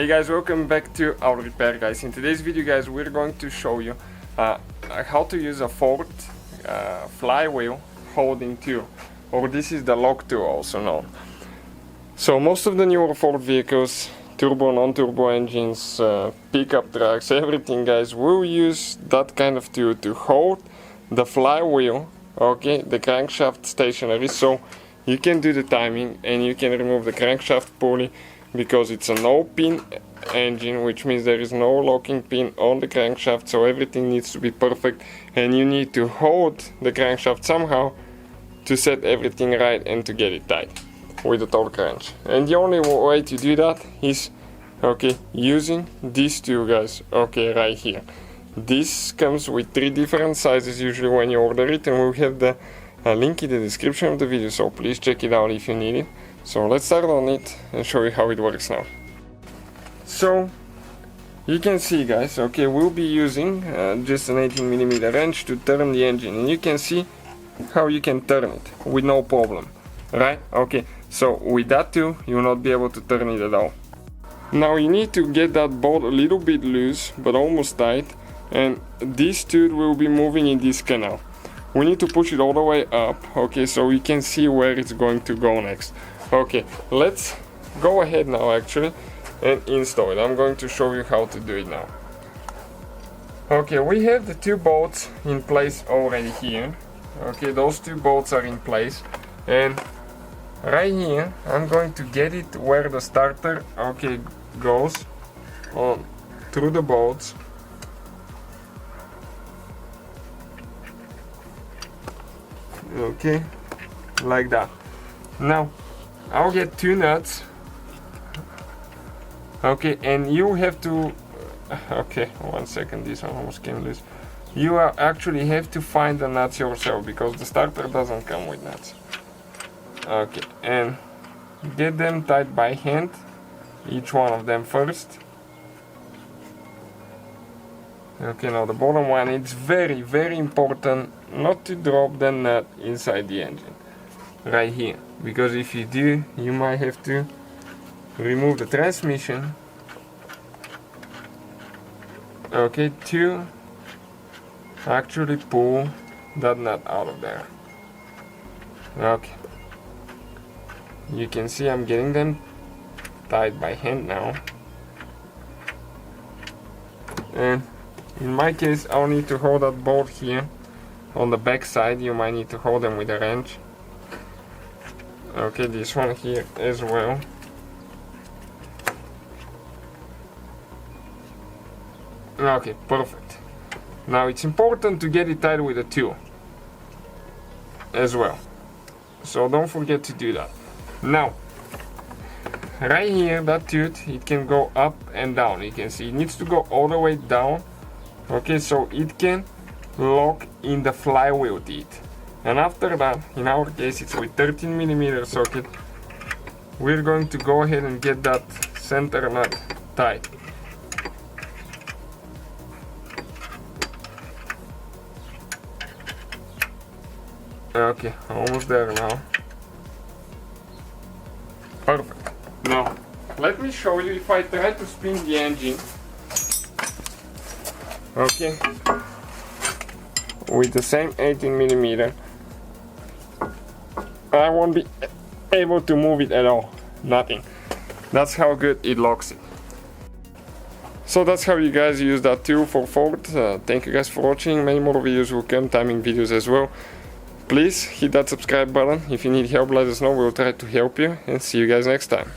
Hey guys, welcome back to our repair guys. In today's video guys, we're going to show you how to use a Ford flywheel holding tool, or this is the lock tool also known. So most of the newer Ford vehicles, turbo, non-turbo engines, pickup trucks, everything guys, will use that kind of tool to hold the flywheel, okay, the crankshaft stationary, so you can do the timing and you can remove the crankshaft pulley, because it's a no-pin engine, which means there is no locking pin on the crankshaft, so everything needs to be perfect and you need to hold the crankshaft somehow to set everything right and to get it tight with a torque wrench. And the only way to do that is, okay, using these two guys, okay, right here. This comes with 3 different sizes usually when you order it, and we'll have the link in the description of the video, so please check it out if you need it. So let's start on it and show you how it works now. So you can see guys, okay, we'll be using just an 18mm wrench to turn the engine, and you can see how you can turn it with no problem, right? Okay, so with that too you will not be able to turn it at all. Now you need to get that bolt a little bit loose but almost tight, and this tool will be moving in this canal. We need to push it all the way up, okay, so we can see where it's going to go next. Okay, let's go ahead now actually and install it. I'm going to show you how to do it now. Okay, we have the 2 bolts in place already here. Okay, those 2 bolts are in place, and right here I'm going to get it where the starter, okay, goes on through the bolts. Okay, like that. Now I'll get 2 nuts, okay, and you have to, okay, 1 second, this one almost came loose. You actually have to find the nuts yourself, because the starter doesn't come with nuts. Okay, and get them tied by hand, each one of them first. Okay, now the bottom one, it's very, very important not to drop the nut inside the engine, right here, because if you do, you might have to remove the transmission, okay, to actually pull that nut out of there. Okay, you can see I'm getting them tied by hand now, and in my case I'll need to hold that bolt here on the back side. You might need to hold them with a wrench. Okay, this one here as well. Okay, perfect. Now it's important to get it tied with a tool as well, so don't forget to do that. Now right here, that tooth, it can go up and down. You can see it needs to go all the way down, okay, so it can lock in the flywheel teeth. And after that, in our case it's with 13mm socket, we're going to go ahead and get that center nut tight. Okay, almost there now. Perfect. Now let me show you if I try to spin the engine, okay, with the same 18mm, I won't be able to move it at all. Nothing. That's how good it locks it. So that's how you guys use that tool for Ford. Thank you guys for watching. Many more videos will come, timing videos as well. Please hit that subscribe button. If you need help, let us know. We'll try to help you, and see you guys next time.